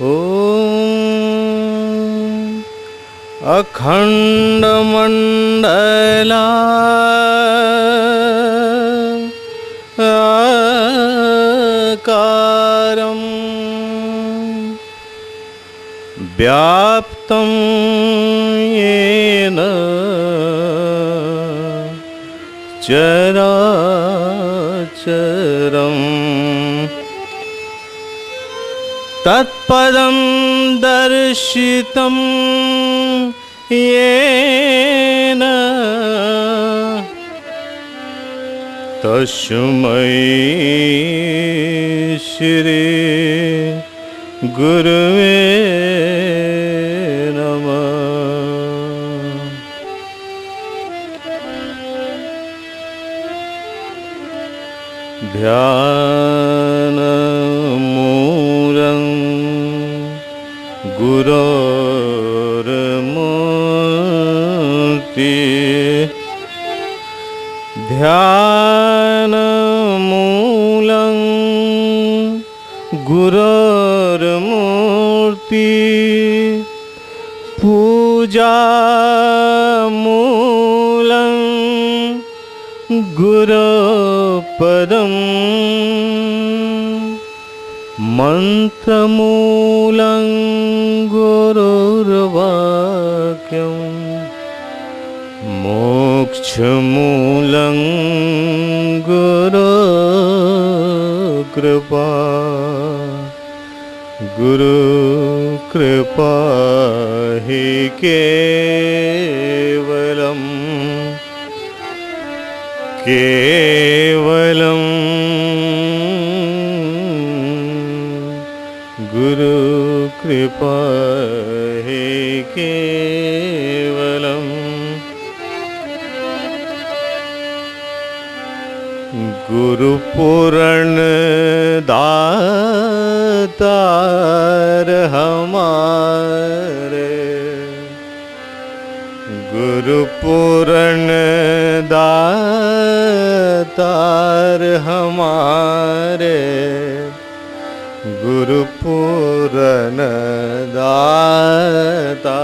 ॐ अखण्डमण्डलाकारं व्याप्तं येन चराचरम् तत्पदं दर्शितं येन तस्मै श्री गुरुवे नमः। ध्यानमूलं गुरोर्मूर्ति ध्यानमूलं गुरोर्मूर्ति पूजामूलं गुरोपदम् मंत्रमूलं गुरुर्वाक्यं मोक्षमूलं गुरुकृपा गुरुकृपा हि केवलम् केवलम् गुरु कृपा हि केवलम्। गुरुपूर्ण दातार हमारे गुरुपूर्ण दातार हमारे गुरुपूर्ण दाता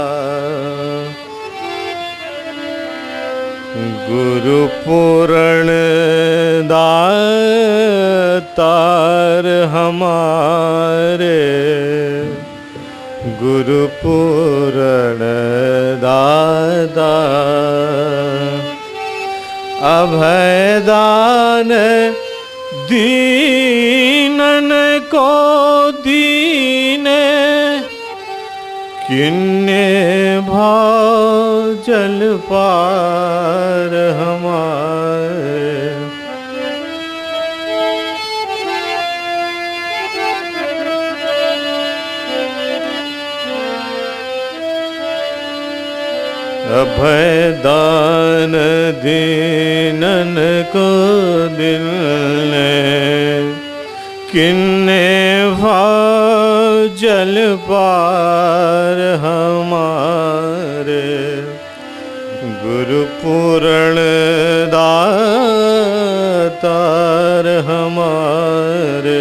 गुरुपूर्ण दातार हमारे गुरुपूर्ण दाता अभयदान दीनन को दीने किन्ने भाव जल पार हमारे अभयदान दीनन को दिलने किन्ने भाव जल पार हमारे गुरुपूर्ण दातार हमारे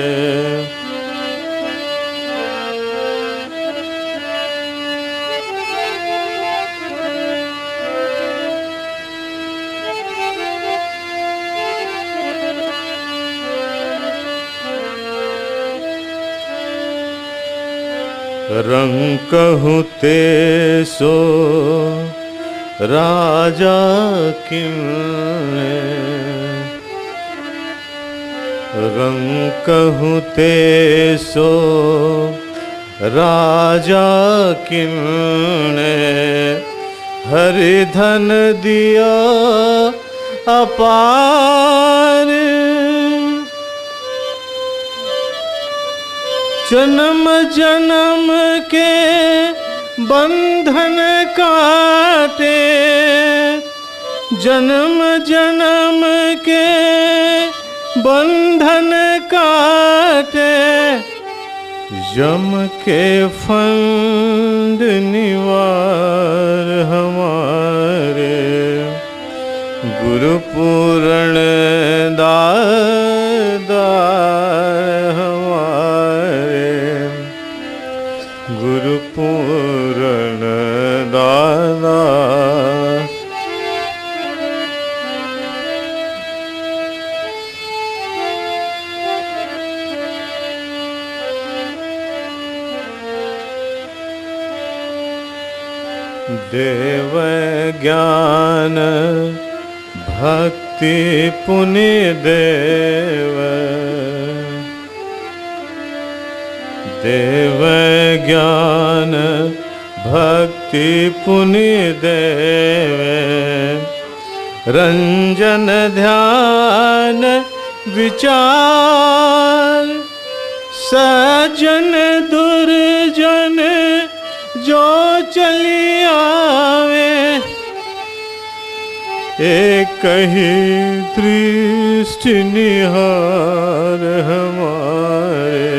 रंग कहूँ ते सो राजा किन्ने रंग कहूँ ते सो राजा किन्ने हरि धन दिया अपार जन्म जन्म के बंधन काटे जन्म जन्म के बंधन काटे यम के फंद निवार हमारे गुरु पूर्ण दातार हमारे गुरु पूरण दाता। देव ज्ञान भक्ति पुण्य देव, देव ज्ञान भक्ति पुण्य देव, रंजन ध्यान विचार, सज्जन दुर्जन जो चली आवे, एक ही दृष्टि निहार हमारे,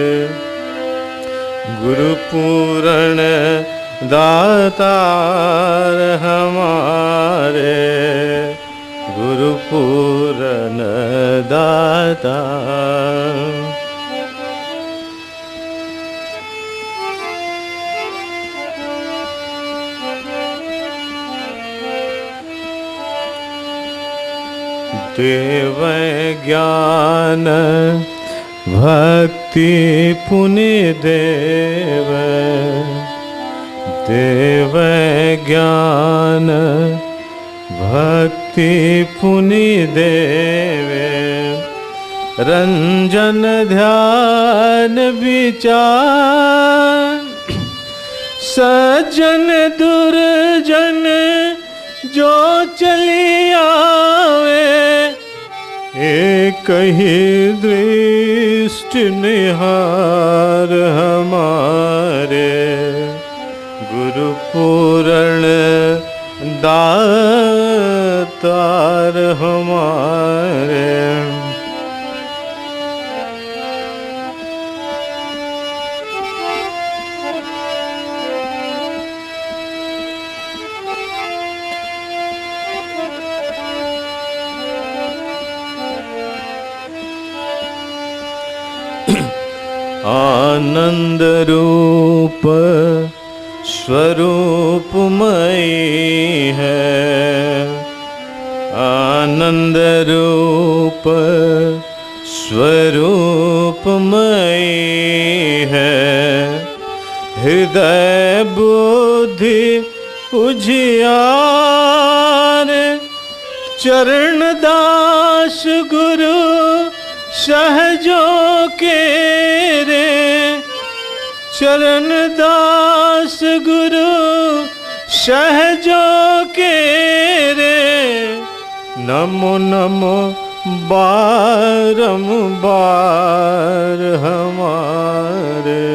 गुरु पूरण दातार हमारे, गुरु पूरण दातार। देव ज्ञान भक्ति पुण्य देव, देव ज्ञान भक्ति पुण्य देव, रंजन ध्यान विचार, सज्जन दुर्जन जो चली आवे, एक ही दृष्टि निहार हमारे, गुरु पूरण दातार हमारे। आनंद रूप स्वरूपमयी है, आनंद रूप स्वरूपमयी है, हृदय बुद्धि उजियार, चरण दास गुरु सहजों के रे, चरण दास गुरु सहजों के रे, नमो नमो बारंबार हमारे,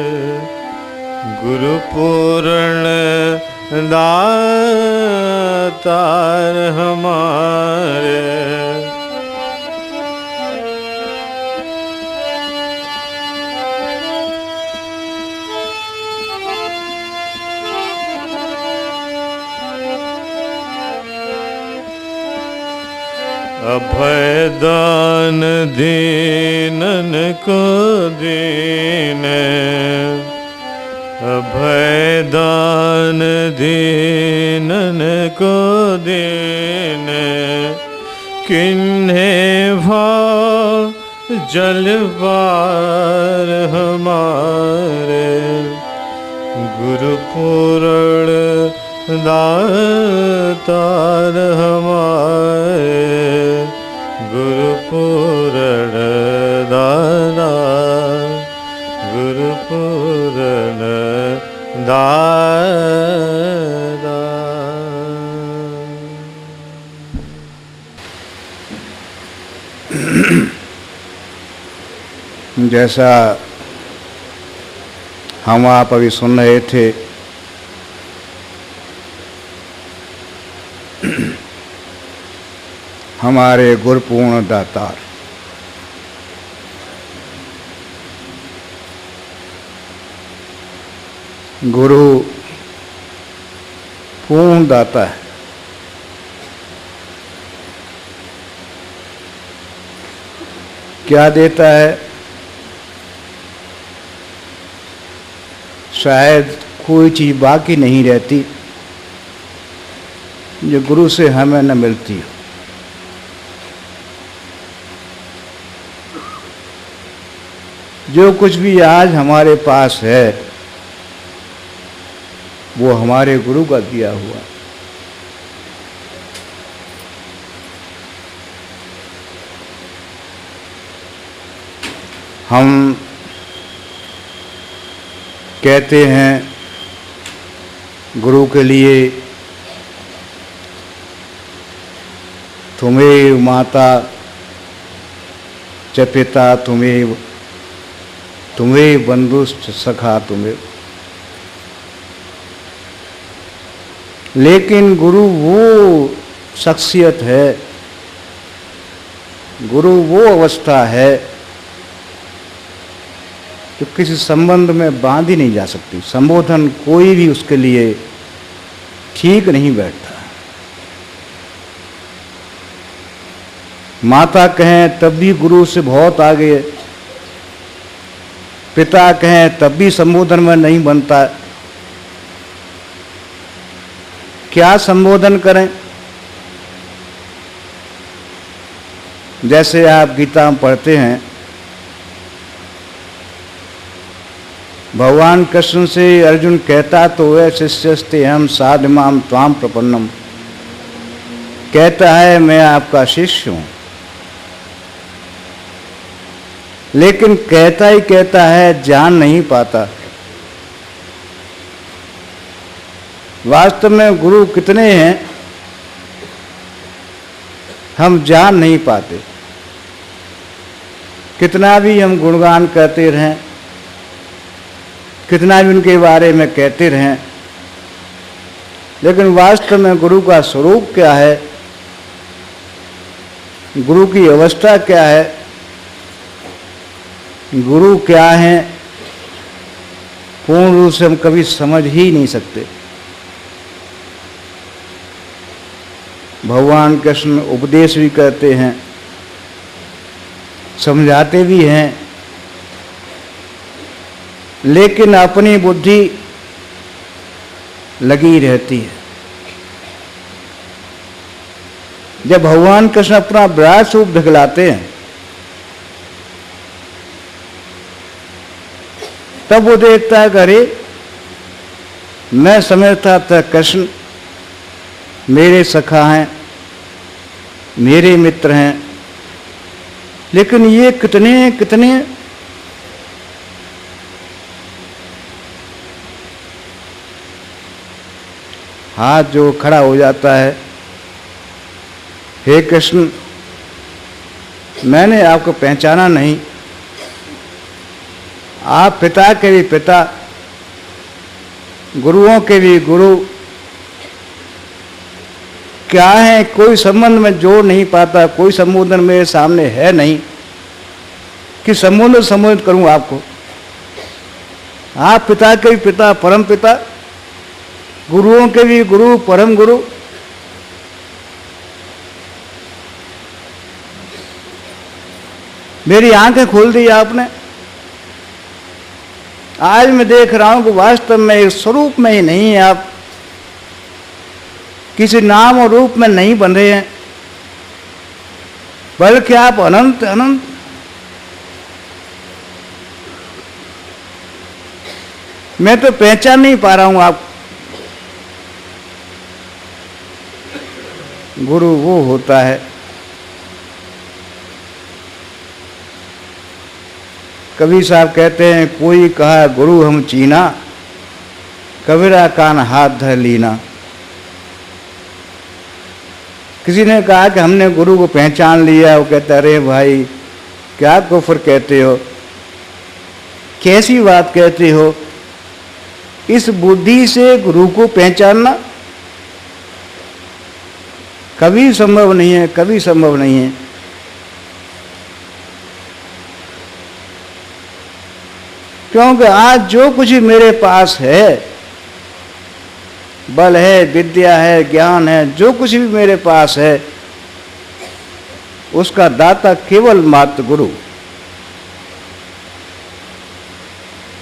गुरु पूर्ण दातार हमारे। अभय दान दीनन को दीने, अभय दान दीनन को दीने, किन्हे भाव जलवार हमारे, गुरु पूर्ण दातार हमारे, गुरु पूर्ण दाता, गुरु पूर्ण दाता। जैसा हम आप अभी सुन रहे थे, हमारे गुरुपूर्ण दातार गुरु पूर्ण दाता है। क्या देता है? शायद कोई चीज़ बाकी नहीं रहती जो गुरु से हमें न मिलती हो। जो कुछ भी आज हमारे पास है वो हमारे गुरु का दिया हुआ। हम कहते हैं गुरु के लिए तुम्हें माता च पिता तुम्हें बंधुश्च सखा तुम्हें। लेकिन गुरु वो शख्सियत है, गुरु वो अवस्था है जो किसी संबंध में बांधी नहीं जा सकती। संबोधन कोई भी उसके लिए ठीक नहीं बैठता। माता कहें तब भी गुरु से बहुत आगे, पिता कहें तब भी संबोधन में नहीं बनता। क्या संबोधन करें? जैसे आप गीता में पढ़ते हैं, भगवान कृष्ण से अर्जुन कहता तो है शिष्यस्ते हम साधमाम त्वाम प्रपन्नम, कहता है मैं आपका शिष्य हूं, लेकिन कहता ही कहता है, जान नहीं पाता। वास्तव में गुरु कितने हैं हम जान नहीं पाते। कितना भी हम गुणगान करते रहें, कितना भी उनके बारे में कहते रहें, लेकिन वास्तव में गुरु का स्वरूप क्या है, गुरु की अवस्था क्या है, गुरु क्या है, पूर्ण रूप से हम कभी समझ ही नहीं सकते। भगवान कृष्ण उपदेश भी करते हैं, समझाते भी हैं, लेकिन अपनी बुद्धि लगी रहती है। जब भगवान कृष्ण अपना विराट रूप दिखलाते हैं तब वो देखता है कि अरे मैं समझता था कृष्ण मेरे सखा हैं, मेरे मित्र हैं, लेकिन ये कितने कितने हाथ जो खड़ा हो जाता है, हे कृष्ण मैंने आपको पहचाना नहीं, आप पिता के भी पिता, गुरुओं के भी गुरु, क्या है, कोई संबंध में जोड़ नहीं पाता, कोई संबोधन मेरे सामने है नहीं कि संबोधित करूं आपको। आप पिता के भी पिता, परम पिता, गुरुओं के भी गुरु, परम गुरु। मेरी आंखें खोल दी आपने। आज मैं देख रहा हूं कि वास्तव में इस स्वरूप में ही नहीं है, आप किसी नाम और रूप में नहीं बंधे हैं, बल्कि आप अनंत अनंत मैं तो पहचान नहीं पा रहा हूं आप। गुरु वो होता है, कबीर साहब कहते हैं, कोई कहा गुरु हम चीना, कबीरा कान हाथ धर लीना। किसी ने कहा कि हमने गुरु को पहचान लिया, वो कहता अरे भाई क्या कुफ्र कहते हो, कैसी बात कहते हो, इस बुद्धि से गुरु को पहचानना कभी संभव नहीं है, कभी संभव नहीं है। क्योंकि आज जो कुछ भी मेरे पास है, बल है, विद्या है, ज्ञान है, जो कुछ भी मेरे पास है, उसका दाता केवल मात्र गुरु।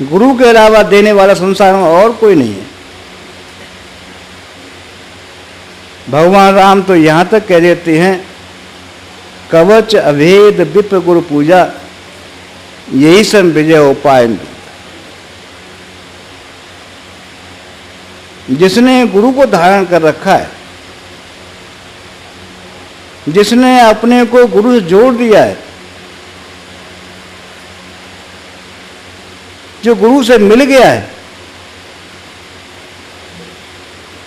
गुरु के अलावा देने वाला संसार में और कोई नहीं है। भगवान राम तो यहाँ तक कह देते हैं, कवच अभेद विप्र गुरु पूजा, यही सब विजय उपाय। जिसने गुरु को धारण कर रखा है, जिसने अपने को गुरु से जोड़ दिया है, जो गुरु से मिल गया है,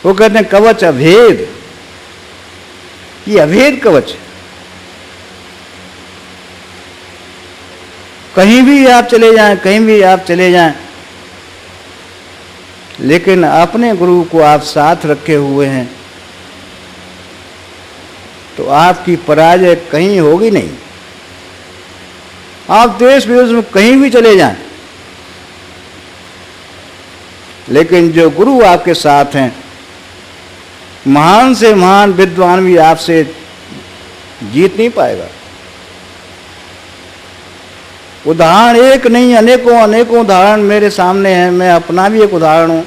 वो कहते हैं कवच अभेद। ये अभेद कवच है। कहीं भी आप चले जाएं, कहीं भी आप चले जाएं, लेकिन अपने गुरु को आप साथ रखे हुए हैं तो आपकी पराजय कहीं होगी नहीं। आप देश विदेश में कहीं भी चले जाएं, लेकिन जो गुरु आपके साथ हैं, महान से महान विद्वान भी आपसे जीत नहीं पाएगा। उदाहरण एक नहीं, अनेकों अनेकों उदाहरण मेरे सामने हैं। मैं अपना भी एक उदाहरण हूं।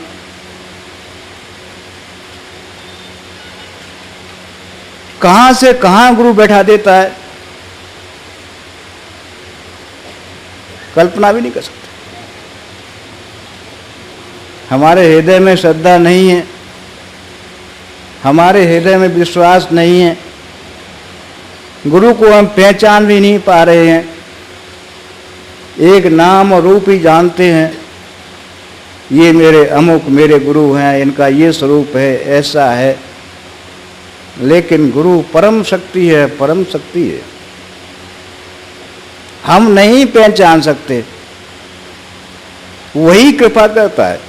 कहां से कहां गुरु बैठा देता है, कल्पना भी नहीं कर सकते। हमारे हृदय में श्रद्धा नहीं है, हमारे हृदय में विश्वास नहीं है, गुरु को हम पहचान भी नहीं पा रहे हैं। एक नाम और रूप ही जानते हैं, ये मेरे अमुक मेरे गुरु हैं, इनका ये स्वरूप है, ऐसा है। लेकिन गुरु परम शक्ति है, परम शक्ति है। हम नहीं पहचान सकते, वही कृपा करता है।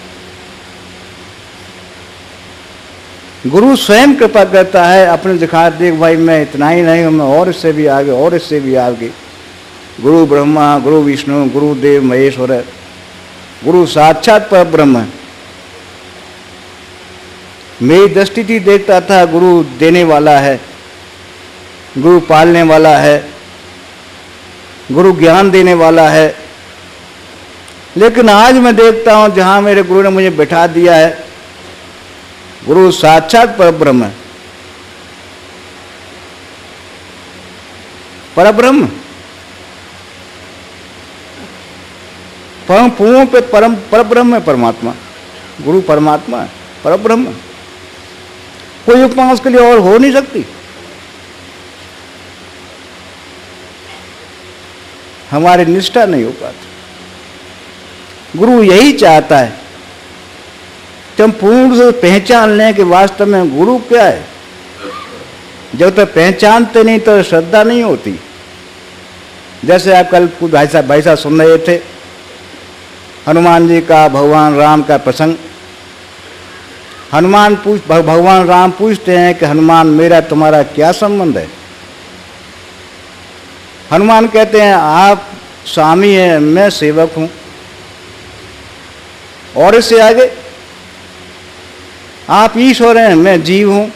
गुरु स्वयं कृपा करता है, अपने दिखा, देख भाई मैं इतना ही नहीं हूं, मैं और इससे भी आगे, और इससे भी आगे। गुरु ब्रह्मा, गुरु विष्णु, गुरुदेव महेश्वर, गुरु साक्षात पर ब्रह्म है। मेरी दृष्टि थी, देखता था गुरु देने वाला है, गुरु पालने वाला है, गुरु ज्ञान देने वाला है। लेकिन आज मैं देखता हूं, जहां मेरे गुरु ने मुझे बैठा दिया है, गुरु साक्षात पर ब्रह्म है, परब्रह्म, परम पूर्ण पे परम परब्रह्म है। परमात्मा, गुरु परमात्मा है, परब्रह्म। कोई उपमा उसके लिए और हो नहीं सकती। हमारी निष्ठा नहीं हो पाती। गुरु यही चाहता है कि हम पूर्ण से पहचान लें कि वास्तव में गुरु क्या है। जब तक पहचानते नहीं तो श्रद्धा नहीं होती। जैसे आप कल भाई साहब सुन रहे थे, हनुमान जी का भगवान राम का प्रसंग। भगवान राम पूछते हैं कि हनुमान मेरा तुम्हारा क्या संबंध है। हनुमान कहते हैं आप स्वामी हैं, मैं सेवक हूं। और इससे आगे आप ईश्वर हैं, मैं जीव हूं।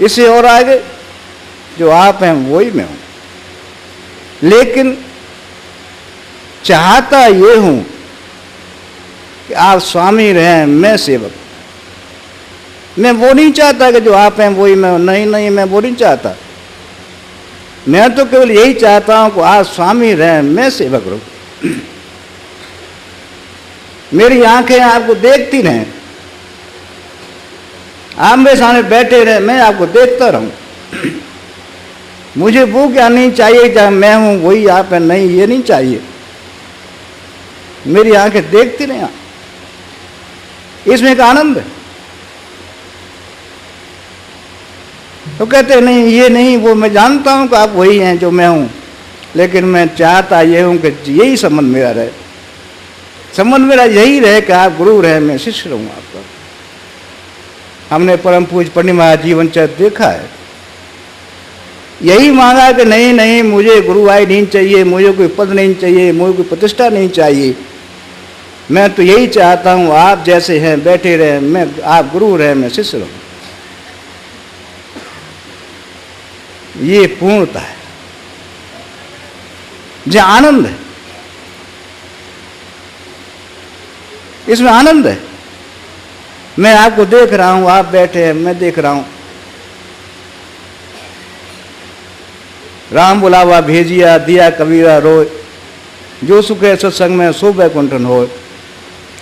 इससे और आगे जो आप हैं वही मैं हूं। लेकिन चाहता ये हूं कि आप स्वामी रहें, मैं सेवक। मैं वो नहीं चाहता कि जो आप हैं वही मैं। नहीं, मैं वो नहीं चाहता। मैं तो केवल यही चाहता हूं कि आप स्वामी रहें, मैं सेवक रहूं। मेरी आंखें आपको देखती रहें, आप मेरे सामने बैठे रहे, मैं आपको देखता रहूं। मुझे वो क्या नहीं चाहिए जहां मैं हूं वही आप है, नहीं ये नहीं चाहिए। मेरी आंखें देखती रहे, इसमें एक आनंद है। तो कहते हैं नहीं ये नहीं, वो मैं जानता हूं कि आप वही हैं जो मैं हूं, लेकिन मैं चाहता ये हूं कि यही संबंध मेरा रहे। संबंध मेरा यही रहे कि आप गुरु रहे, मैं शिष्य रहूं आपका। हमने परम पूज्य पंडित महाराज जीवन चरित्र देखा है। यही मांगा कि नहीं मुझे गुरुआई नहीं चाहिए, मुझे कोई पद नहीं चाहिए, मुझे कोई प्रतिष्ठा नहीं चाहिए। मैं तो यही चाहता हूं आप जैसे हैं बैठे रहे, मैं आप गुरु रहे, मैं शिष्य रहूं। ये पूर्णता है, जो आनंद है। इसमें आनंद है। मैं आपको देख रहा हूं, आप बैठे हैं, मैं देख रहा हूं। राम बुलावा भेजिया, दिया कबीरा रोय, जो सुख है सत्संग में सो बैकुंठन होय।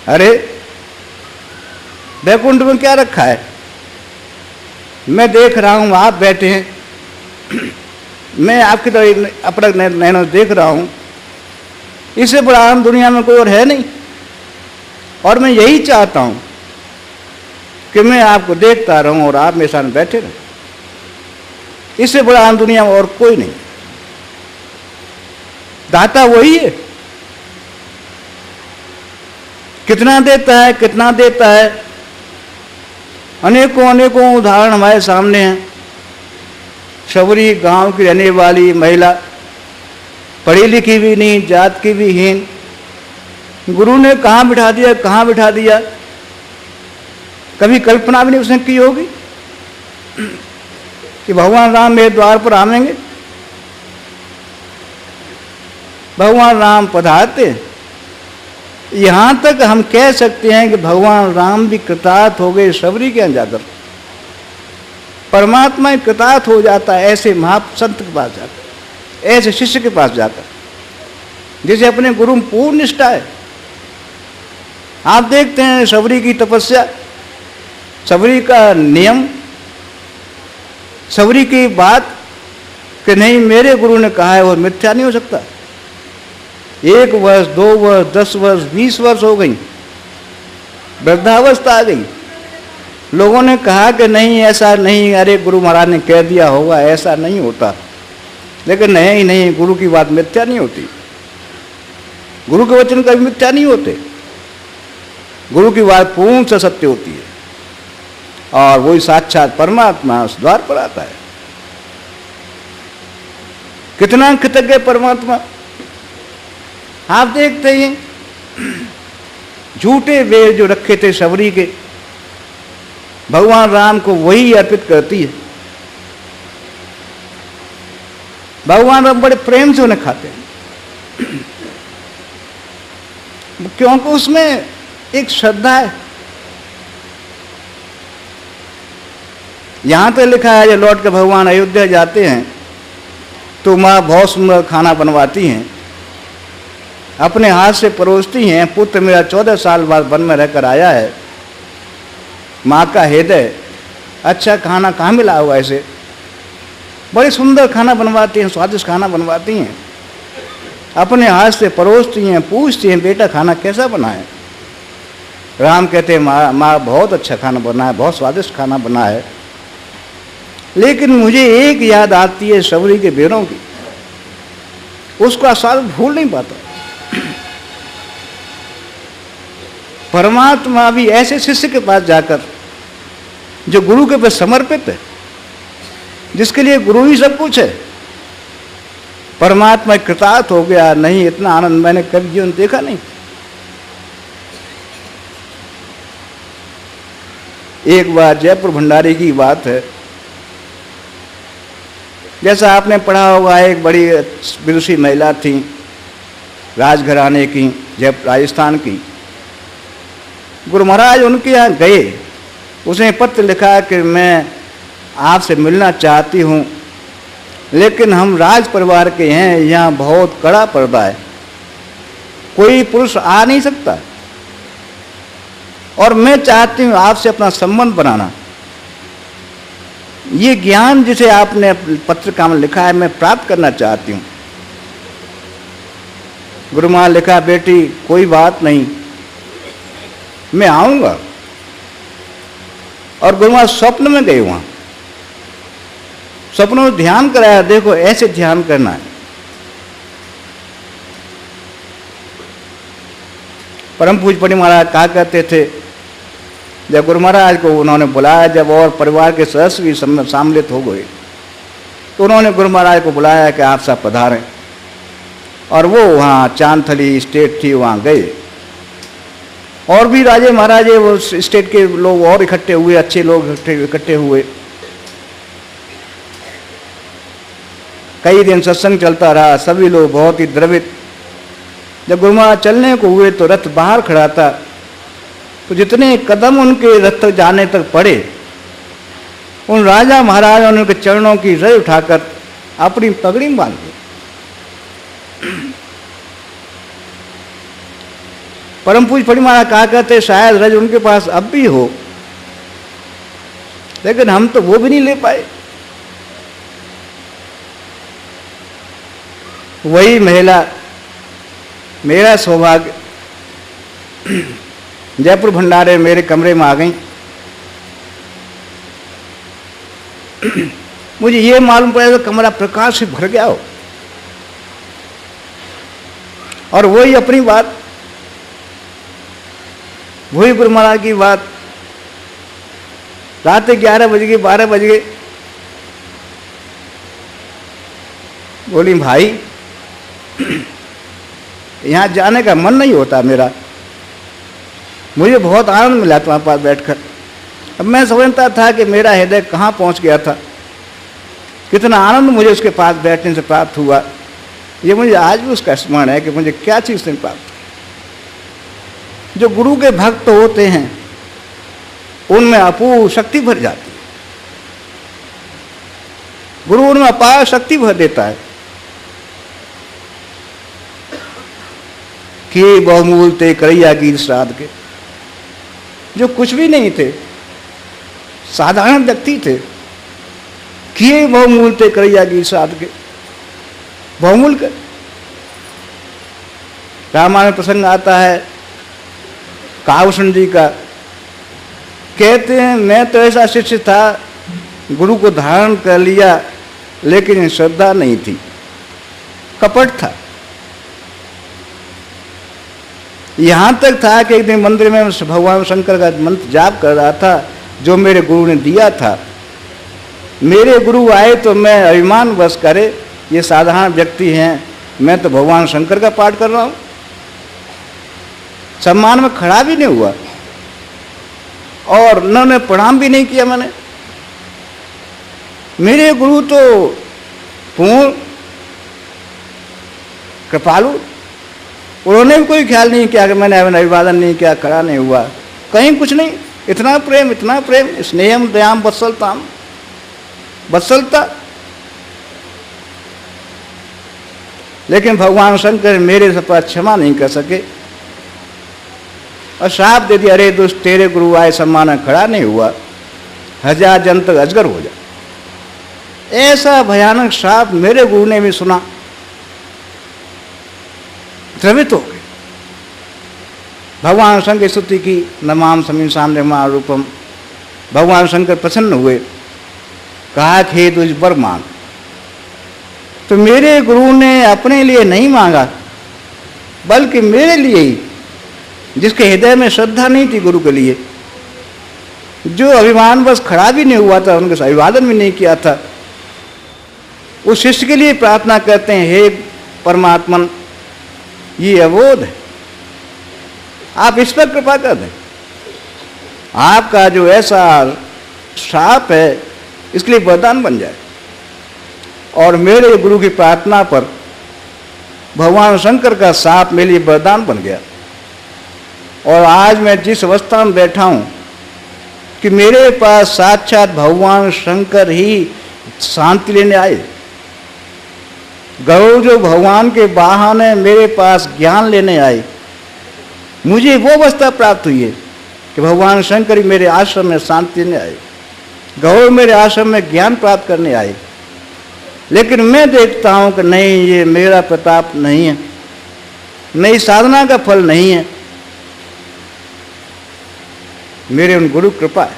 अरे बैकुंठ में क्या रखा है? मैं देख रहा हूं, आप बैठे हैं, मैं आपकी तरह अपना नैनों देख रहा हूं। इससे बड़ा आनंद दुनिया में कोई और है नहीं। और मैं यही चाहता हूं कि मैं आपको देखता रहूं और आप मेरे सामने बैठे रहें। इससे बड़ा आनंद दुनिया में और कोई नहीं। दाता वही है। कितना देता है, कितना देता है। अनेकों अनेकों उदाहरण हमारे सामने हैं। शबरी गांव की रहने वाली महिला, पढ़ी लिखी भी नहीं, जात की भी हीन, गुरु ने कहाँ बिठा दिया, कहाँ बिठा दिया। कभी कल्पना भी नहीं उसने की होगी कि भगवान राम मेरे द्वार पर आवेंगे। भगवान राम पधारते। यहाँ तक हम कह सकते हैं कि भगवान राम भी कृतार्थ हो गए शबरी के यहाँ जाकर। परमात्मा ही कृतार्थ हो जाता है ऐसे महासंत के पास जाकर, ऐसे शिष्य के पास जाकर, जिसे अपने गुरु में पूर्ण निष्ठा है। आप देखते हैं शबरी की तपस्या, शबरी का नियम, शबरी की बात कि नहीं मेरे गुरु ने कहा है वो मिथ्या नहीं हो सकता। 1 वर्ष, 2 वर्ष, 10 वर्ष, 20 वर्ष हो गई, वृद्धावस्था आ गई। लोगों ने कहा कि नहीं ऐसा नहीं, अरे गुरु महाराज ने कह दिया होगा, ऐसा नहीं होता। लेकिन नहीं नहीं, गुरु की बात मिथ्या नहीं होती। गुरु के वचन कभी मिथ्या नहीं होते। गुरु की बात पूर्ण से सत्य होती है। और वही साक्षात परमात्मा उस द्वार पर आता है। कितना कृतज्ञ परमात्मा। आप देखते हैं झूठे वेद जो रखे थे शबरी के, भगवान राम को वही अर्पित करती है। भगवान राम बड़े प्रेम से उन्हें खाते हैं, क्योंकि उसमें एक श्रद्धा है। यहां तो लिखा है जब लौट के भगवान अयोध्या जाते हैं तो माँ बहुत सुंदर खाना बनवाती हैं, अपने हाथ से परोसती हैं। पुत्र मेरा 14 साल बाद वन में रहकर आया है। माँ का हृदय, अच्छा खाना कहाँ मिला हुआ ऐसे। बड़े सुंदर खाना बनवाती हैं, स्वादिष्ट खाना बनवाती हैं, अपने हाथ से परोसती हैं, पूछती हैं बेटा खाना कैसा बना है। राम कहते हैं माँ बहुत अच्छा खाना बना है, बहुत स्वादिष्ट खाना बना है। लेकिन मुझे एक याद आती है शबरी के बेरों की, उसका स्वाद भूल नहीं पाता। परमात्मा भी ऐसे शिष्य के पास जाकर जो गुरु के पास समर्पित है, जिसके लिए गुरु ही सब कुछ है, परमात्मा कृतार्थ हो गया। नहीं, इतना आनंद मैंने कभी जीवन देखा नहीं। एक बार जयपुर भंडारी की बात है, जैसा आपने पढ़ा होगा, एक बड़ी विदुषी महिला थी, राजघराने की, जयपुर राजस्थान की। गुरु महाराज उनके यहाँ गए, उसने पत्र लिखा कि मैं आपसे मिलना चाहती हूँ, लेकिन हम राज परिवार के हैं, यहाँ बहुत कड़ा पर्दा है, कोई पुरुष आ नहीं सकता, और मैं चाहती हूँ आपसे अपना संबंध बनाना। ये ज्ञान जिसे आपने पत्रिका में लिखा है मैं प्राप्त करना चाहती हूँ। गुरु महाराज लिखा बेटी कोई बात नहीं, मैं आऊँगा। और गुरु महाराज स्वप्न में गए वहाँ, स्वप्न में ध्यान कराया, देखो ऐसे ध्यान करना है। परम पूज्य पंडित महाराज कहा करते थे, जब गुरु महाराज को उन्होंने बुलाया, जब और परिवार के सदस्य भी सम्मिलित हो गए, तो उन्होंने गुरु महाराज को बुलाया कि आप सब पधारें। और वो वहाँ चांदथली स्टेट थी, वहाँ गए, और भी राजे महाराजे वो स्टेट के लोग और इकट्ठे हुए, अच्छे लोग इकट्ठे हुए। कई दिन सत्संग चलता रहा, सभी लोग बहुत ही द्रवित। जब गुरु महाराज चलने को हुए तो रथ बाहर खड़ा था, तो जितने कदम उनके रथ तक जाने तक पड़े, उन राजा महाराजा ने उनके चरणों की रज उठाकर अपनी पगड़ी में बांध दी। परम पूज्य फड़ी महाराज कहा करते शायद रज उनके पास अब भी हो, लेकिन हम तो वो भी नहीं ले पाए। वही महिला, मेरा सौभाग्य, जयपुर भंडारे मेरे कमरे में आ गई। मुझे ये मालूम पड़ा तो कमरा प्रकाश से भर गया हो। और वही अपनी बात, वही गुरु महाराज की बात, रात 11 बज गए, 12 बज गए। बोली भाई यहाँ जाने का मन नहीं होता मेरा, मुझे बहुत आनंद मिला तुम्हारे पास बैठकर। अब मैं समझता था कि मेरा हृदय कहाँ पहुँच गया था, कितना आनंद मुझे उसके पास बैठने से प्राप्त हुआ। ये मुझे आज भी उसका स्मरण है कि मुझे क्या चीज़ से प्राप्त। जो गुरु के भक्त होते हैं उनमें अपूर्व शक्ति भर जाती है। गुरु उनमें अपार शक्ति भर देता है कि बहुमूल ते करैया गीत श्राद्ध के, जो कुछ भी नहीं थे, साधारण व्यक्ति थे, किए बहुमूल ते करैया गीत श्राद्ध के, बहुमूल के। रामायण प्रसंग आता है काभूषण जी का, कहते हैं मैं तो ऐसा शिष्य था, गुरु को धारण कर लिया लेकिन श्रद्धा नहीं थी, कपट था। यहाँ तक था कि एक दिन मंदिर में भगवान शंकर का मंत्र जाप कर रहा था जो मेरे गुरु ने दिया था। मेरे गुरु आए तो मैं अभिमान बस करे, ये साधारण व्यक्ति हैं, मैं तो भगवान शंकर का पाठ कर रहा हूँ। सम्मान में खड़ा भी नहीं हुआ और उन्होंने प्रणाम भी नहीं किया मैंने। मेरे गुरु तो पूर्ण कृपालु, उन्होंने भी कोई ख्याल नहीं किया कि मैंने अभिवादन नहीं किया, खड़ा नहीं हुआ, कहीं कुछ नहीं। इतना प्रेम, इतना प्रेम, स्नेहम दयाम वत्सलताम, वत्सलता। लेकिन भगवान शंकर मेरे से पर क्षमा नहीं कर सके और श्राप दे दिया, अरे दुष्ट तेरे गुरु आए, सम्मान खड़ा नहीं हुआ, 1000 जन तक अजगर हो जा। ऐसा भयानक श्राप मेरे गुरु ने भी सुना, द्रवित हो गए। भगवान शंकर स्तुति की, नमाम समीसाम निर्माण रूपम। भगवान शंकर प्रसन्न हुए, कहा कि तुझ वर मांग। तो मेरे गुरु ने अपने लिए नहीं मांगा बल्कि मेरे लिए ही, जिसके हृदय में श्रद्धा नहीं थी गुरु के लिए, जो अभिमान बस खड़ा भी नहीं हुआ था, उनके अभिवादन भी नहीं किया था, उस शिष्य के लिए प्रार्थना करते हैं, हे परमात्मन ये अबोध है, आप इस पर कृपा कर दें। आपका जो ऐसा श्राप है इसके लिए वरदान बन जाए। और मेरे गुरु की प्रार्थना पर भगवान शंकर का श्राप मेरे लिए वरदान बन गया। और आज मैं जिस अवस्था में बैठा हूँ कि मेरे पास साक्षात भगवान शंकर ही शांति लेने आए। गौर जो भगवान के बहाने मेरे पास ज्ञान लेने आए, मुझे वो अवस्था प्राप्त हुई है कि भगवान शंकर ही मेरे आश्रम में शांति लेने आए, गौर मेरे आश्रम में ज्ञान प्राप्त करने आए। लेकिन मैं देखता हूँ कि नहीं, ये मेरा प्रताप नहीं है, मेरी साधना का फल नहीं है, मेरे उन गुरु कृपा है।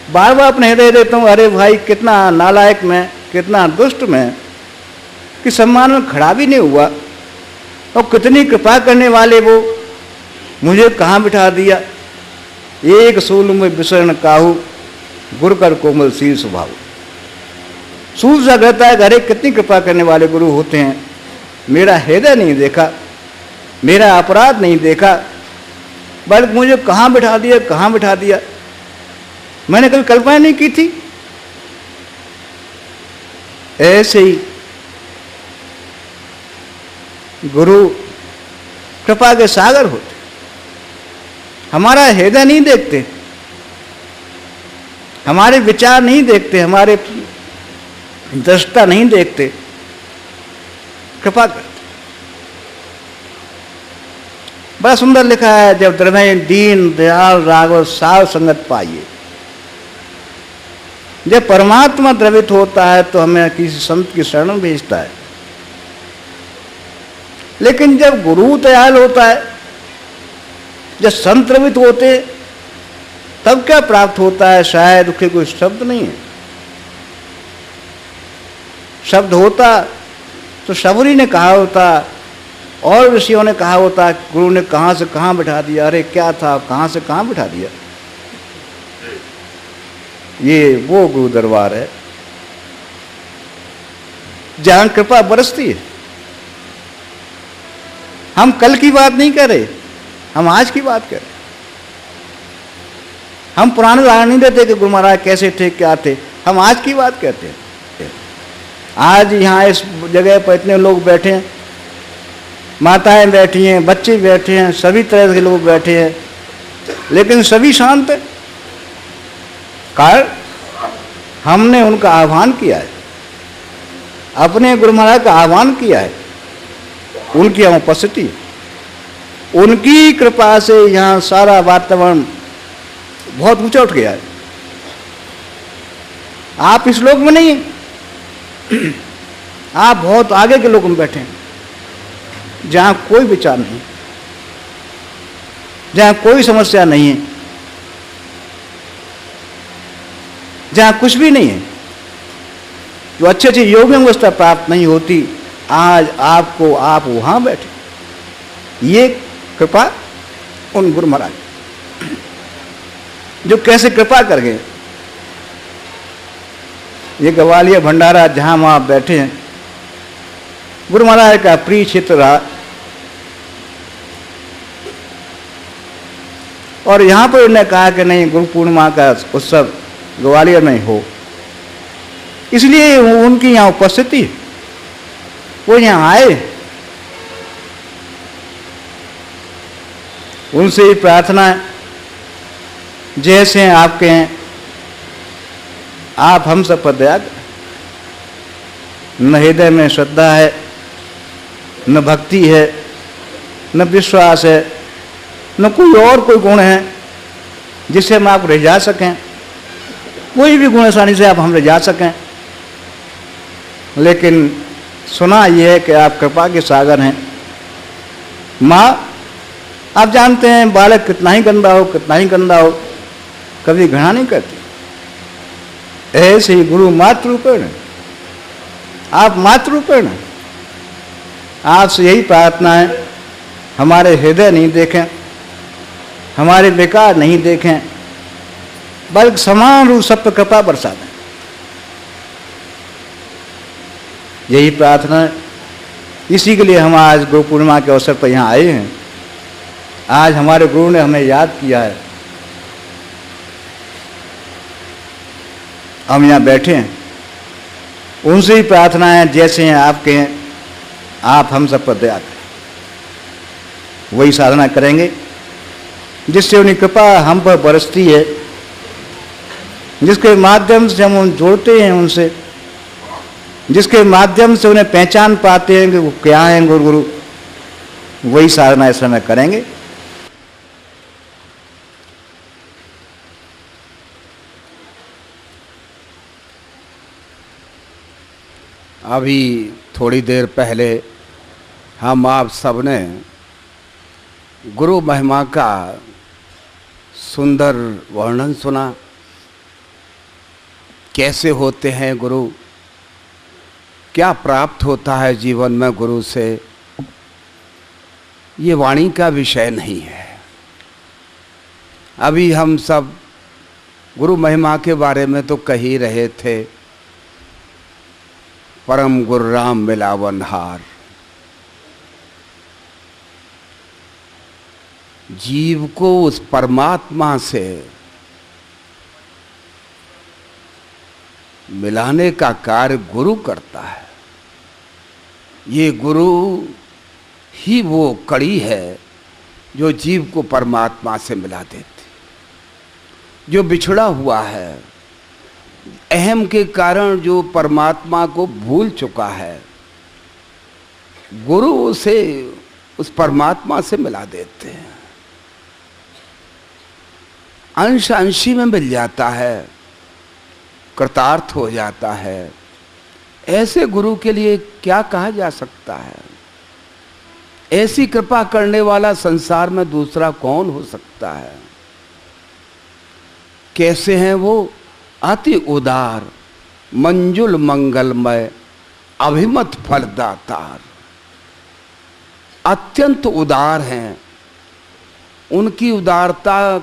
बार बार अपने हृदय देता हूँ, अरे भाई कितना नालायक मैं, कितना दुष्ट मैं कि सम्मान में खड़ा भी नहीं हुआ, और कितनी कृपा करने वाले वो, मुझे कहाँ बिठा दिया। एक सूल में विसर्ण काहू, गुरु कर कोमल शील स्वभाव। सूल सा कहता है, अरे कितनी कृपा करने वाले गुरु होते हैं, मेरा हृदय नहीं देखा, मेरा अपराध नहीं देखा, बल्कि मुझे कहाँ बिठा दिया, कहाँ बिठा दिया। मैंने कभी कल्पना नहीं की थी। ऐसे ही गुरु कृपा के सागर होते। हमारा हृदय नहीं देखते, हमारे विचार नहीं देखते, हमारे दृष्टा नहीं देखते, कृपा करते। बड़ा सुंदर लिखा है, जब हृदय दीन दयाल राघव साव संगत पाइए। जब परमात्मा द्रवित होता है तो हमें किसी संत की शरण भेजता है, लेकिन जब गुरु दयाल होता है, जब संत द्रवित होते, तब क्या प्राप्त होता है? शायद उसके कोई शब्द नहीं है। शब्द होता तो शबरी ने कहा होता और ऋषियों ने कहा होता, गुरु ने कहां से कहां बिठा दिया, अरे क्या था, कहां से कहां बिठा दिया। ये वो गुरु दरबार है जहां कृपा बरसती है। हम कल की बात नहीं कर रहे, हम आज की बात कर रहे। हम पुराने उदाहरण नहीं देते कि गुरु महाराज कैसे थे, क्या थे, हम आज की बात कहते हैं। आज यहाँ इस जगह पर इतने लोग बैठे हैं, माताएं बैठी हैं, बच्चे बैठे हैं, सभी तरह के लोग बैठे हैं, लेकिन सभी शांत है। कारण हमने उनका आह्वान किया है, अपने गुरु महाराज का आह्वान किया है, उनकी यहाँ उपस्थिति, उनकी कृपा से यहाँ सारा वातावरण बहुत ऊंचा उठ गया है। आप इस लोक में नहीं हैं, आप बहुत आगे के लोग में बैठे हैं, जहां कोई विचार नहीं, जहां कोई समस्या नहीं है, जहां कुछ भी नहीं है, जो अच्छी अच्छी योग अवस्था प्राप्त नहीं होती, आज आपको आप वहां बैठे। ये कृपा उन गुरु महाराज जो कैसे कृपा कर गए। ये ग्वालियर भंडारा जहां हम आप बैठे हैं, गुरु महाराज का प्रिय क्षेत्र रहा, और यहां पर उन्होंने कहा कि नहीं, गुरु पूर्णिमा का उत्सव ग्वालियर में हो, इसलिए उनकी यहाँ उपस्थिति, वो यहाँ आए। उनसे ही प्रार्थना है, जैसे आपके हैं आप हम सब पर दया करें। न हृदय में श्रद्धा है, न भक्ति है, न विश्वास है, न कोई और कोई गुण है जिससे हम आप रिझा सकें, कोई भी गुण आसानी से आप हम रिझा सकें। लेकिन सुना यह है कि आप कृपा के सागर हैं। माँ, आप जानते हैं बालक कितना ही गंदा हो, कितना ही गंदा हो, कभी घृणा नहीं करती। ऐसे ही गुरु मातृरूपेण, आप मातृरूपेण, आपसे यही प्रार्थना है, हमारे हृदय नहीं देखें, हमारे विकार नहीं देखें, बल्कि समान रूप सब पर कृपा बरसा दें। यही प्रार्थना है। इसी के लिए हम आज गुरु पूर्णिमा के अवसर पर यहाँ आए हैं। आज हमारे गुरु ने हमें याद किया है, हम यहाँ बैठे हैं। उनसे ही प्रार्थना है, जैसे हैं आपके हैं, आप हम सब पर दया करें। वही साधना करेंगे जिससे उनकी कृपा हम पर बरसती है, जिसके माध्यम से हम जोड़ते हैं उनसे, जिसके माध्यम से उन्हें पहचान पाते हैं कि वो क्या हैं गुरु। वही साधना इस समय करेंगे। अभी थोड़ी देर पहले हम आप सबने गुरु महिमा का सुंदर वर्णन सुना। कैसे होते हैं गुरु, क्या प्राप्त होता है जीवन में गुरु से, ये वाणी का विषय नहीं है। अभी हम सब गुरु महिमा के बारे में तो कह ही रहे थे। परम गुरु राम मिलावनहार, जीव को उस परमात्मा से मिलाने का कार्य गुरु करता है। ये गुरु ही वो कड़ी है जो जीव को परमात्मा से मिला देती। जो बिछड़ा हुआ है, अहम के कारण जो परमात्मा को भूल चुका है, गुरु उसे उस परमात्मा से मिला देते हैं। अंश अंशी में मिल जाता है, कृतार्थ हो जाता है। ऐसे गुरु के लिए क्या कहा जा सकता है? ऐसी कृपा करने वाला संसार में दूसरा कौन हो सकता है? कैसे हैं वो? अति उदार, मंजुल मंगलमय, अभिमत फलदातार। अत्यंत उदार हैं। उनकी उदारता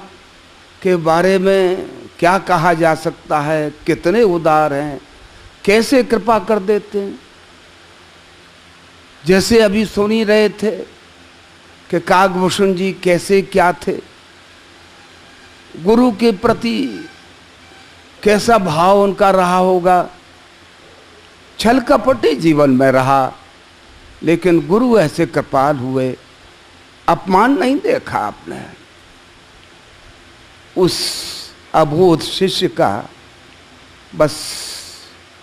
के बारे में क्या कहा जा सकता है? कितने उदार हैं, कैसे कृपा कर देते हैं। जैसे अभी सुन ही रहे थे कि काकभूषण जी कैसे क्या थे, गुरु के प्रति कैसा भाव उनका रहा होगा। छल कपटी जीवन में रहा, लेकिन गुरु ऐसे कृपाल हुए, अपमान नहीं देखा आपने। उस अबोध शिष्य का बस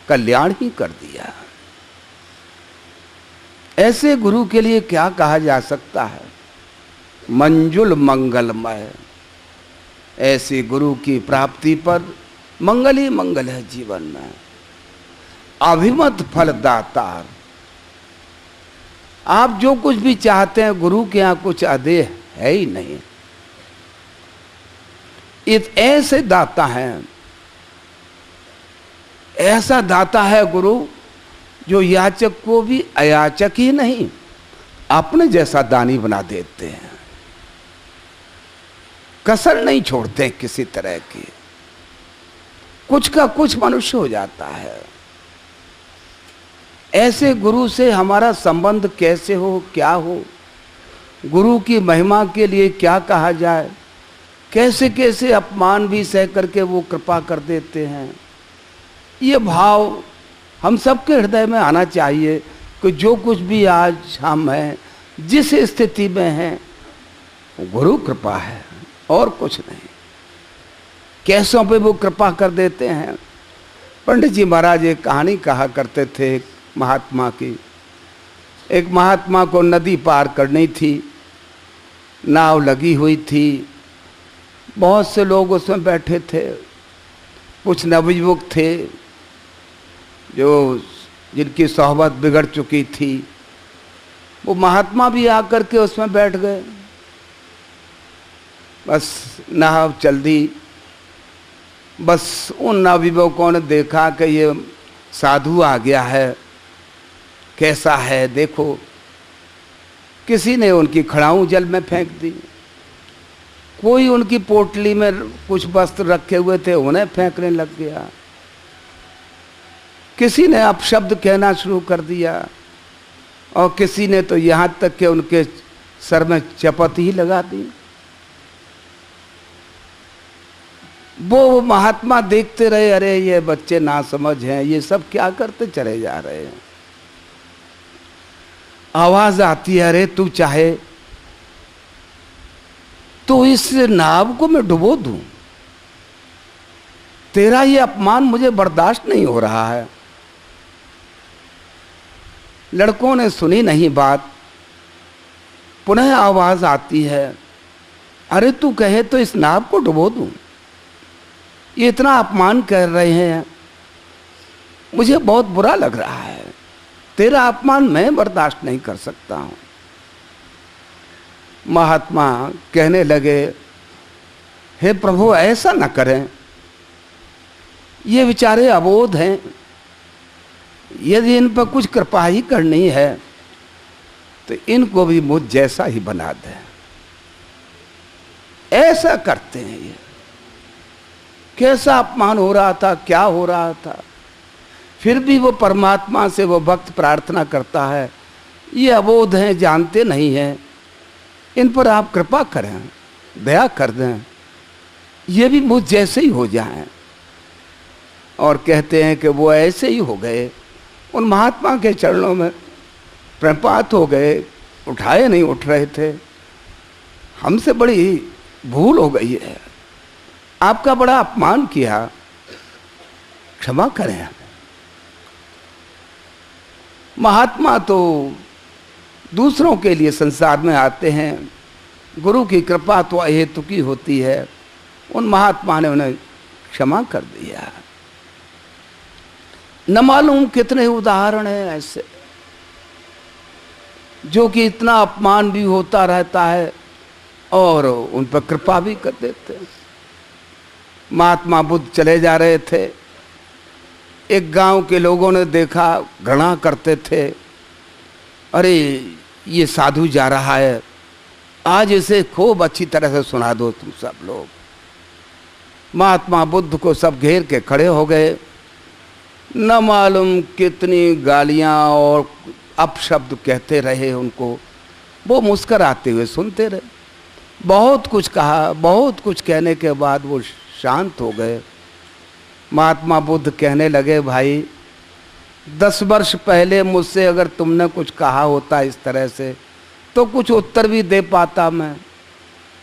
कल्याण ही कर दिया। ऐसे गुरु के लिए क्या कहा जा सकता है? मंजुल मंगलमय। ऐसे गुरु की प्राप्ति पर मंगल ही मंगल है जीवन में। अभिमत फलदातार। आप जो कुछ भी चाहते हैं, गुरु के यहाँ कुछ अदेह है ही नहीं। ऐसे दाता हैं, ऐसा दाता है गुरु जो याचक को भी अयाचक ही नहीं, अपने जैसा दानी बना देते हैं। कसर नहीं छोड़ते किसी तरह की। कुछ का कुछ मनुष्य हो जाता है। ऐसे गुरु से हमारा संबंध कैसे हो, क्या हो? गुरु की महिमा के लिए क्या कहा जाए? कैसे कैसे अपमान भी सह करके वो कृपा कर देते हैं। ये भाव हम सबके हृदय में आना चाहिए कि जो कुछ भी आज हम हैं, जिस स्थिति में हैं, वो गुरु कृपा है और कुछ नहीं। कैसों पे वो कृपा कर देते हैं। पंडित जी महाराज एक कहानी कहा करते थे एक महात्मा की। एक महात्मा को नदी पार करनी थी, नाव लगी हुई थी, बहुत से लोग उसमें बैठे थे। कुछ नवयुवक थे जो जिनकी सोहबत बिगड़ चुकी थी। वो महात्मा भी आकर के उसमें बैठ गए। बस नाव चल दी। बस उन नवयुवकों ने देखा कि ये साधु आ गया है, कैसा है देखो। किसी ने उनकी खड़ाऊं जल में फेंक दी, कोई उनकी पोटली में कुछ वस्त्र रखे हुए थे उन्हें फेंकने लग गया, किसी ने अपशब्द कहना शुरू कर दिया, और किसी ने तो यहाँ तक कि उनके सर में चपत ही लगा दी। वो महात्मा देखते रहे, अरे ये बच्चे नासमझ हैं, ये सब क्या करते चले जा रहे हैं। आवाज आती है, अरे तू चाहे तो इस नाव को मैं डुबो दूं, तेरा ये अपमान मुझे बर्दाश्त नहीं हो रहा है। लड़कों ने सुनी नहीं बात। पुनः आवाज आती है, अरे तू कहे तो इस नाव को डुबो दूं, ये इतना अपमान कर रहे हैं, मुझे बहुत बुरा लग रहा है, तेरा अपमान मैं बर्दाश्त नहीं कर सकता हूं। महात्मा कहने लगे, हे प्रभु ऐसा न करें, ये बेचारे अबोध हैं, यदि इन पर कुछ कृपा ही करनी है तो इनको भी मुझ जैसा ही बना दें। ऐसा करते हैं ये। कैसा अपमान हो रहा था, क्या हो रहा था, फिर भी वो परमात्मा से वो भक्त प्रार्थना करता है, ये अबोध हैं, जानते नहीं हैं, इन पर आप कृपा करें, दया कर दें, ये भी मुझ जैसे ही हो जाएं। और कहते हैं कि वो ऐसे ही हो गए, उन महात्मा के चरणों में प्रणपात हो गए, उठाए नहीं उठ रहे थे, हमसे बड़ी भूल हो गई है, आपका बड़ा अपमान किया, क्षमा करें हमें। महात्मा तो दूसरों के लिए संसार में आते हैं, गुरु की कृपा तो अहेतु की होती है। उन महात्मा ने उन्हें क्षमा कर दिया। न मालूम कितने उदाहरण हैं ऐसे जो कि इतना अपमान भी होता रहता है और उन पर कृपा भी कर देते हैं। महात्मा बुद्ध चले जा रहे थे, एक गांव के लोगों ने देखा, घृणा करते थे, अरे ये साधु जा रहा है, आज इसे खूब अच्छी तरह से सुना दो तुम सब लोग। महात्मा बुद्ध को सब घेर के खड़े हो गए, न मालूम कितनी गालियां और अपशब्द कहते रहे उनको। वो मुस्कराते हुए सुनते रहे। बहुत कुछ कहा, बहुत कुछ कहने के बाद वो शांत हो गए। महात्मा बुद्ध कहने लगे, भाई 10 वर्ष पहले मुझसे अगर तुमने कुछ कहा होता इस तरह से तो कुछ उत्तर भी दे पाता मैं।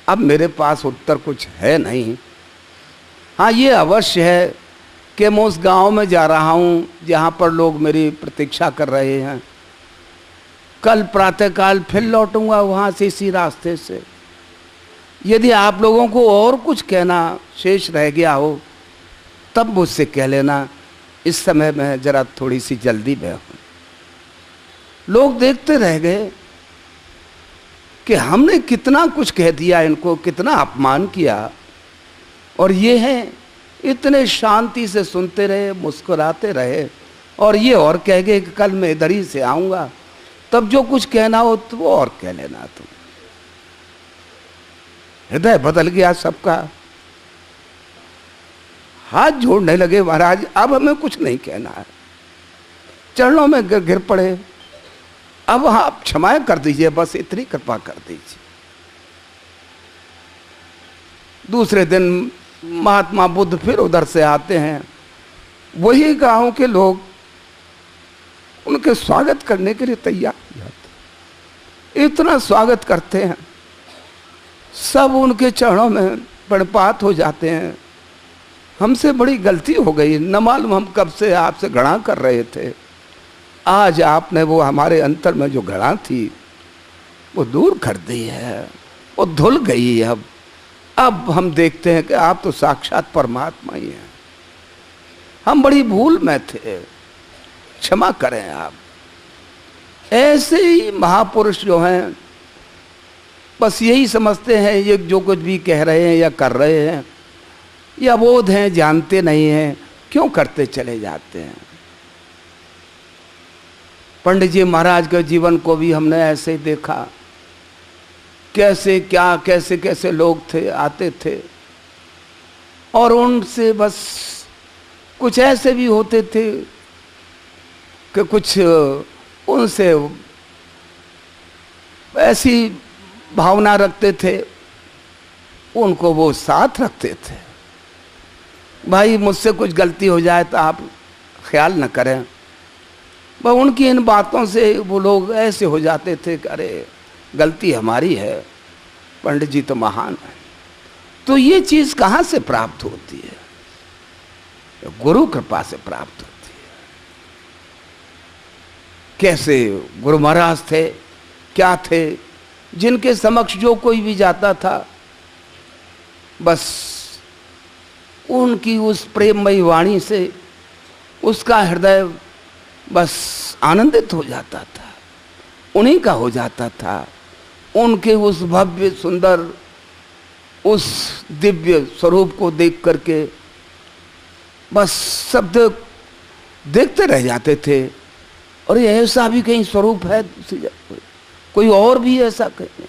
अब मेरे पास उत्तर कुछ है नहीं। हाँ, ये अवश्य है कि मैं उस गांव में जा रहा हूँ जहाँ पर लोग मेरी प्रतीक्षा कर रहे हैं। कल प्रातःकाल फिर लौटूंगा वहाँ से, इसी रास्ते से। यदि आप लोगों को और कुछ कहना शेष रह गया हो तब मुझसे कह लेना, इस समय में जरा थोड़ी सी जल्दी में हूँ। लोग देखते रह गए कि हमने कितना कुछ कह दिया इनको, कितना अपमान किया, और ये हैं इतने शांति से सुनते रहे, मुस्कुराते रहे। और ये और कह गए कि कल मैं इधर ही से आऊँगा, तब जो कुछ कहना हो तो वो और कह लेना तुम। हृदय बदल गया सबका, हाथ जोड़ने लगे, महाराज अब हमें कुछ नहीं कहना है। चरणों में गिर पड़े, अब आप क्षमाएं कर दीजिए, बस इतनी कृपा कर दीजिए। दूसरे दिन महात्मा बुद्ध फिर उधर से आते हैं। वही गांव के लोग उनके स्वागत करने के लिए तैयार हो जाते, इतना स्वागत करते हैं, सब उनके चरणों में प्रणपात हो जाते हैं। हमसे बड़ी गलती हो गई, न मालूम हम कब से आपसे घृणा कर रहे थे, आज आपने वो हमारे अंतर में जो घृणा थी वो दूर कर दी है, वो धुल गई है। अब हम देखते हैं कि आप तो साक्षात परमात्मा ही हैं, हम बड़ी भूल में थे, क्षमा करें आप। ऐसे ही महापुरुष जो हैं बस यही समझते हैं ये जो कुछ भी कह रहे हैं या कर रहे हैं या अबोध हैं, जानते नहीं हैं, क्यों करते चले जाते हैं। पंडित जी महाराज के जीवन को भी हमने ऐसे ही देखा, कैसे क्या कैसे कैसे लोग थे, आते थे और उनसे बस कुछ ऐसे भी होते थे कि कुछ उनसे ऐसी भावना रखते थे, उनको वो साथ रखते थे। भाई मुझसे कुछ गलती हो जाए तो आप ख्याल न करें, वह उनकी इन बातों से वो लोग ऐसे हो जाते थे कि अरे गलती हमारी है, पंडित जी तो महान है। तो ये चीज़ कहाँ से प्राप्त होती है? गुरु कृपा से प्राप्त होती है। कैसे गुरु महाराज थे, क्या थे, जिनके समक्ष जो कोई भी जाता था बस उनकी उस प्रेममयी वाणी से उसका हृदय बस आनंदित हो जाता था, उन्हीं का हो जाता था। उनके उस भव्य सुंदर उस दिव्य स्वरूप को देख करके बस शब्द देखते रह जाते थे, और ये ऐसा भी कहीं स्वरूप है कोई और भी ऐसा कहीं।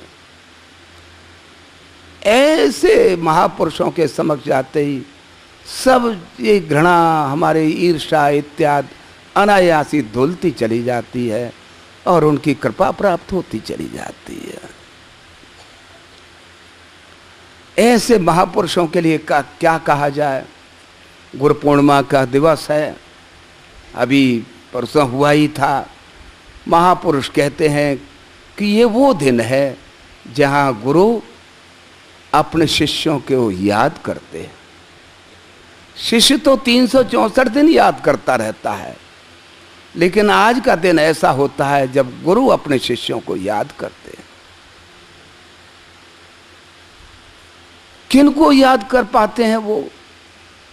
ऐसे महापुरुषों के समक्ष जाते ही सब ये घृणा, हमारे ईर्ष्या इत्यादि अनायासी धुलती चली जाती है और उनकी कृपा प्राप्त होती चली जाती है। ऐसे महापुरुषों के लिए क्या कहा जाए। गुरु पूर्णिमा का दिवस है, अभी परसों हुआ ही था। महापुरुष कहते हैं कि ये वो दिन है जहाँ गुरु अपने शिष्यों को याद करते हैं। शिष्य तो 364 दिन याद करता रहता है, लेकिन आज का दिन ऐसा होता है जब गुरु अपने शिष्यों को याद करते हैं। किनको याद कर पाते हैं? वो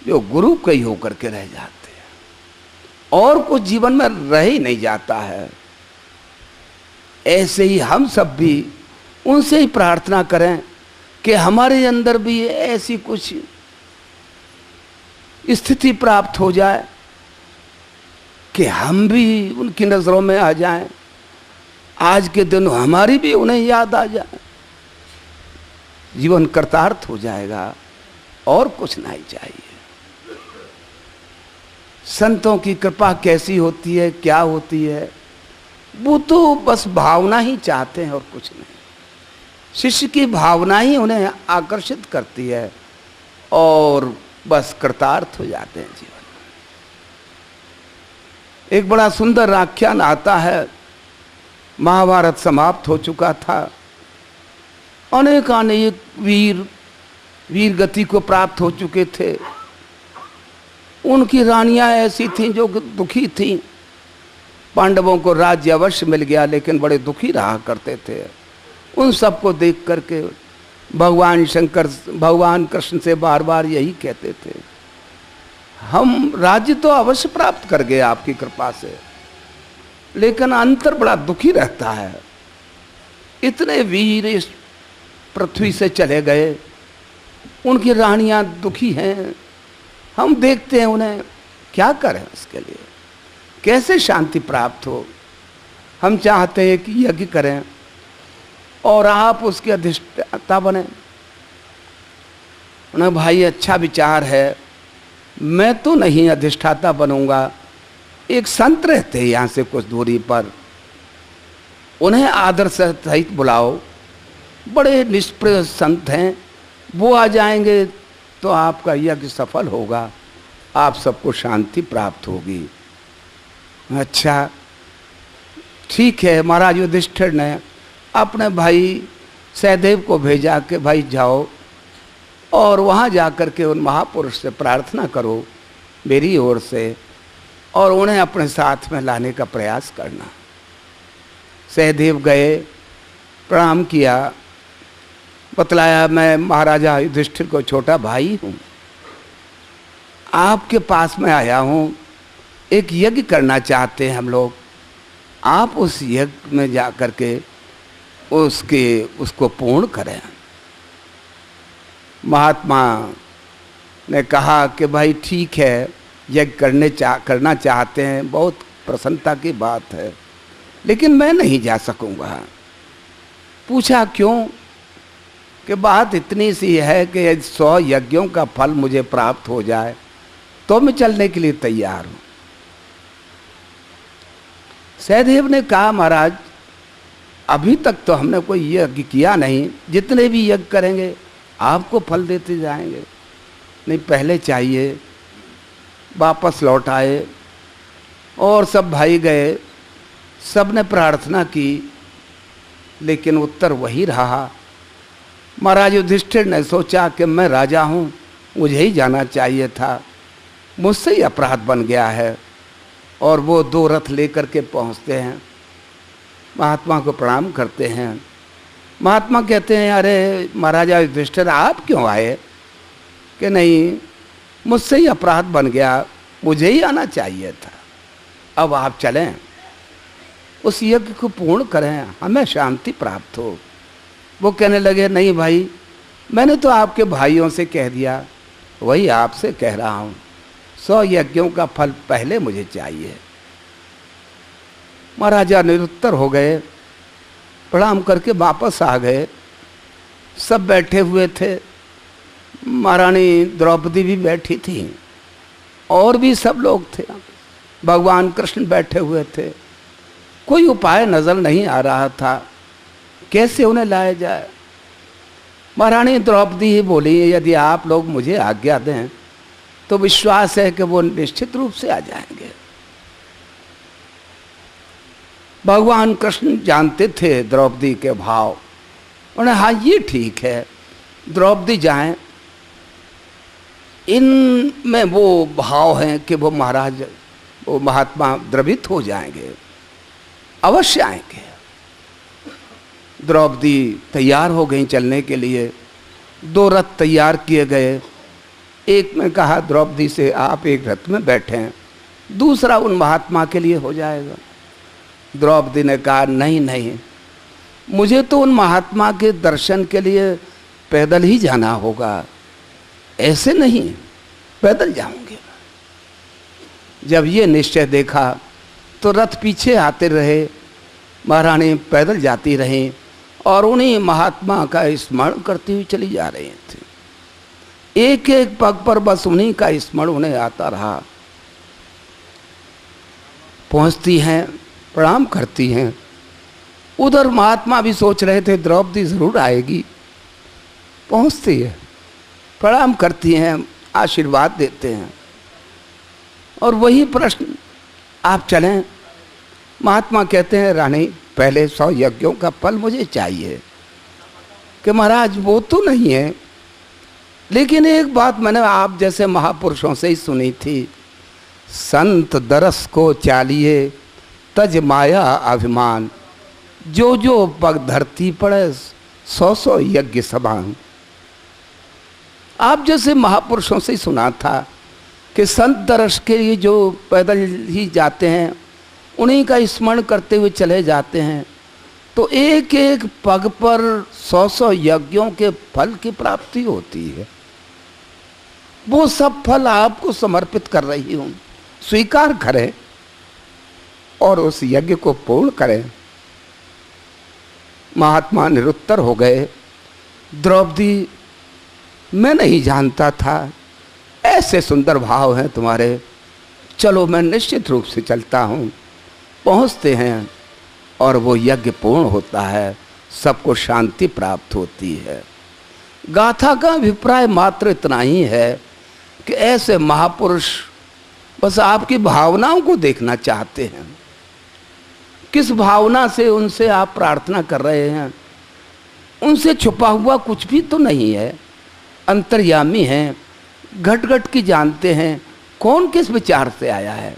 जो गुरु के ही होकर के रह जाते हैं, और कुछ जीवन में रह ही नहीं जाता है। ऐसे ही हम सब भी उनसे ही प्रार्थना करें कि हमारे अंदर भी ऐसी कुछ स्थिति प्राप्त हो जाए कि हम भी उनकी नजरों में आ जाएं। आज के दिन हमारी भी उन्हें याद आ जाए, जीवन कृतार्थ हो जाएगा, और कुछ नहीं चाहिए। संतों की कृपा कैसी होती है, क्या होती है, वो तो बस भावना ही चाहते हैं और कुछ नहीं। शिष्य की भावना ही उन्हें आकर्षित करती है और बस कृतार्थ हो जाते हैं जीवन में। एक बड़ा सुंदर आख्यान आता है, महाभारत समाप्त हो चुका था, अनेक वीर गति को प्राप्त हो चुके थे। उनकी रानियां ऐसी थीं जो दुखी थीं। पांडवों को राज्य अवश्य मिल गया, लेकिन बड़े दुखी रहा करते थे। उन सबको देख करके भगवान कृष्ण से बार बार यही कहते थे, हम राज्य तो अवश्य प्राप्त कर गए आपकी कृपा से, लेकिन अंतर बड़ा दुखी रहता है। इतने वीर इस पृथ्वी से चले गए, उनकी रानियां दुखी हैं, हम देखते हैं उन्हें, क्या करें उसके लिए, कैसे शांति प्राप्त हो। हम चाहते हैं कि यज्ञ करें और आप उसके अधिष्ठाता बने। उन्हें भाई अच्छा विचार है, मैं तो नहीं अधिष्ठाता बनूंगा, एक संत रहते हैं यहाँ से कुछ दूरी पर, उन्हें आदर से सहित बुलाओ, बड़े निष्प्रय संत हैं, वो आ जाएंगे तो आपका यज्ञ सफल होगा, आप सबको शांति प्राप्त होगी। अच्छा ठीक है। महाराज युधिष्ठिर ने अपने भाई सहदेव को भेजा कि भाई जाओ और वहाँ जा कर के उन महापुरुष से प्रार्थना करो मेरी ओर से, और उन्हें अपने साथ में लाने का प्रयास करना। सहदेव गए, प्रणाम किया, बतलाया मैं महाराजा युधिष्ठिर को छोटा भाई हूँ, आपके पास में आया हूँ, एक यज्ञ करना चाहते हैं हम लोग, आप उस यज्ञ में जा कर के उसको पूर्ण करें। महात्मा ने कहा कि भाई ठीक है, यज्ञ करना चाहते हैं, बहुत प्रसन्नता की बात है, लेकिन मैं नहीं जा सकूंगा। पूछा क्यों? कि बात इतनी सी है कि 100 यज्ञों का फल मुझे प्राप्त हो जाए तो मैं चलने के लिए तैयार हूं। सहदेव ने कहा महाराज अभी तक तो हमने कोई यज्ञ किया नहीं, जितने भी यज्ञ करेंगे आपको फल देते जाएंगे, नहीं पहले चाहिए। वापस लौट आए और सब भाई गए, सब ने प्रार्थना की, लेकिन उत्तर वही रहा। महाराज युधिष्ठिर ने सोचा कि मैं राजा हूँ, मुझे ही जाना चाहिए था, मुझसे ही अपराध बन गया है। और वो 2 रथ लेकर के पहुँचते हैं, महात्मा को प्रणाम करते हैं। महात्मा कहते हैं अरे महाराजा युधिष्ठिर आप क्यों आए? कि नहीं मुझसे ही अपराध बन गया, मुझे ही आना चाहिए था, अब आप चलें, उस यज्ञ को पूर्ण करें, हमें शांति प्राप्त हो। वो कहने लगे नहीं भाई, मैंने तो आपके भाइयों से कह दिया, वही आपसे कह रहा हूँ, 100 यज्ञों का फल पहले मुझे चाहिए। महाराजा निरुत्तर हो गए, प्रणाम करके वापस आ गए। सब बैठे हुए थे, महारानी द्रौपदी भी बैठी थी और भी सब लोग थे, भगवान कृष्ण बैठे हुए थे। कोई उपाय नजर नहीं आ रहा था, कैसे उन्हें लाया जाए। महारानी द्रौपदी ही बोली यदि आप लोग मुझे आज्ञा दें तो विश्वास है कि वो निश्चित रूप से आ जाएंगे। भगवान कृष्ण जानते थे द्रौपदी के भाव, उन्हें हाँ ये ठीक है, द्रौपदी जाएं, इनमें वो भाव हैं कि वो महाराज, वो महात्मा द्रवित हो जाएंगे, अवश्य आएंगे। द्रौपदी तैयार हो गई चलने के लिए। 2 रथ तैयार किए गए। एक में कहा द्रौपदी से, आप एक रथ में बैठें, दूसरा उन महात्मा के लिए हो जाएगा। द्रौपदी ने कहा, नहीं नहीं, मुझे तो उन महात्मा के दर्शन के लिए पैदल ही जाना होगा, ऐसे नहीं, पैदल जाऊंगे। जब ये निश्चय देखा तो रथ पीछे आते रहे, महारानी पैदल जाती रहीं और उन्हीं महात्मा का स्मरण करती हुई चली जा रही थी। एक एक पग पर बस उन्हीं का स्मरण उन्हें आता रहा। पहुंचती हैं, प्रणाम करती हैं। उधर महात्मा भी सोच रहे थे द्रौपदी जरूर आएगी। पहुंचती है, प्रणाम करती हैं, आशीर्वाद देते हैं। और वही प्रश्न, आप चलें? महात्मा कहते हैं, रानी पहले 100 यज्ञों का फल मुझे चाहिए। कि महाराज वो तो नहीं है, लेकिन एक बात मैंने आप जैसे महापुरुषों से ही सुनी थी, संत दरस को चालिए तज माया अभिमान, जो जो पग धरती पड़े 100 यज्ञ समान। आप जैसे महापुरुषों से ही सुना था कि संत दरस के लिए जो पैदल ही जाते हैं, उन्हीं का स्मरण करते हुए चले जाते हैं, तो एक एक पग पर 100 यज्ञों के फल की प्राप्ति होती है। वो सब फल आपको समर्पित कर रही हूँ, स्वीकार करें और उस यज्ञ को पूर्ण करें। महात्मा निरुत्तर हो गए। द्रौपदी, मैं नहीं जानता था ऐसे सुंदर भाव हैं तुम्हारे, चलो मैं निश्चित रूप से चलता हूँ। पहुँचते हैं और वो यज्ञ पूर्ण होता है, सबको शांति प्राप्त होती है। गाथा का अभिप्राय मात्र इतना ही है कि ऐसे महापुरुष बस आपकी भावनाओं को देखना चाहते हैं। किस भावना से उनसे आप प्रार्थना कर रहे हैं, उनसे छुपा हुआ कुछ भी तो नहीं है, अंतर्यामी हैं, घट घट की जानते हैं कौन किस विचार से आया है।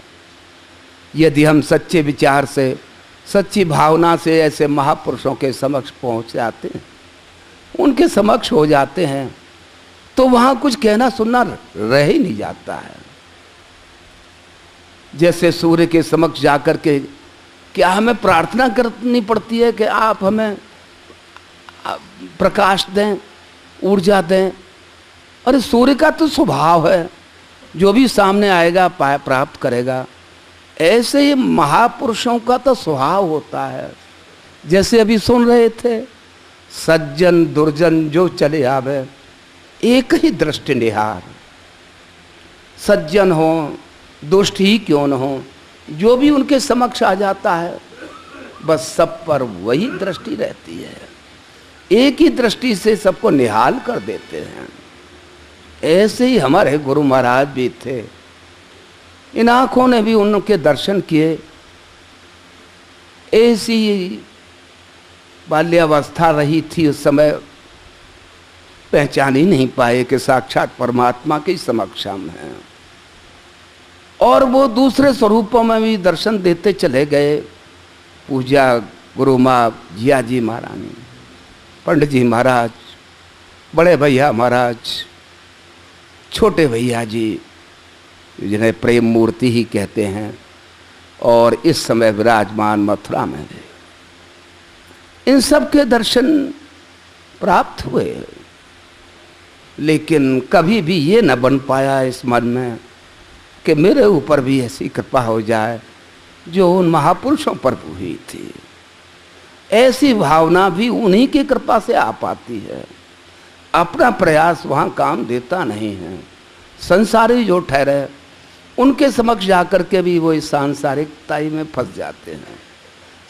यदि हम सच्चे विचार से, सच्ची भावना से ऐसे महापुरुषों के समक्ष पहुंच जाते हैं, उनके समक्ष हो जाते हैं, तो वहाँ कुछ कहना सुनना रह ही नहीं जाता है। जैसे सूर्य के समक्ष जाकर के क्या हमें प्रार्थना करनी पड़ती है कि आप हमें प्रकाश दें, ऊर्जा दें। अरे सूर्य का तो स्वभाव है, जो भी सामने आएगा प्राप्त करेगा। ऐसे ही महापुरुषों का तो स्वभाव होता है। जैसे अभी सुन रहे थे, सज्जन दुर्जन जो चले आवे एक ही दृष्टि निहार। सज्जन हो, दुष्ट ही क्यों न हो, जो भी उनके समक्ष आ जाता है, बस सब पर वही दृष्टि रहती है। एक ही दृष्टि से सबको निहाल कर देते हैं। ऐसे ही हमारे गुरु महाराज भी थे। इन आँखों ने भी उनके दर्शन किए। ऐसी बाल्यावस्था रही थी उस समय, पहचान ही नहीं पाए कि साक्षात परमात्मा के समक्ष हम हैं। और वो दूसरे स्वरूपों में भी दर्शन देते चले गए। पूजा गुरु माँ जिया जी महारानी, पंडित जी महाराज, बड़े भैया महाराज, छोटे भैया जी जिन्हें प्रेम मूर्ति ही कहते हैं, और इस समय विराजमान मथुरा में इन सब के दर्शन प्राप्त हुए। लेकिन कभी भी ये न बन पाया इस मन में कि मेरे ऊपर भी ऐसी कृपा हो जाए जो उन महापुरुषों पर हुई थी। ऐसी भावना भी उन्हीं की कृपा से आ पाती है। अपना प्रयास वहाँ काम देता नहीं है। संसारी जो ठहरे, उनके समक्ष जाकर के भी वो इस सांसारिकताई में फंस जाते हैं।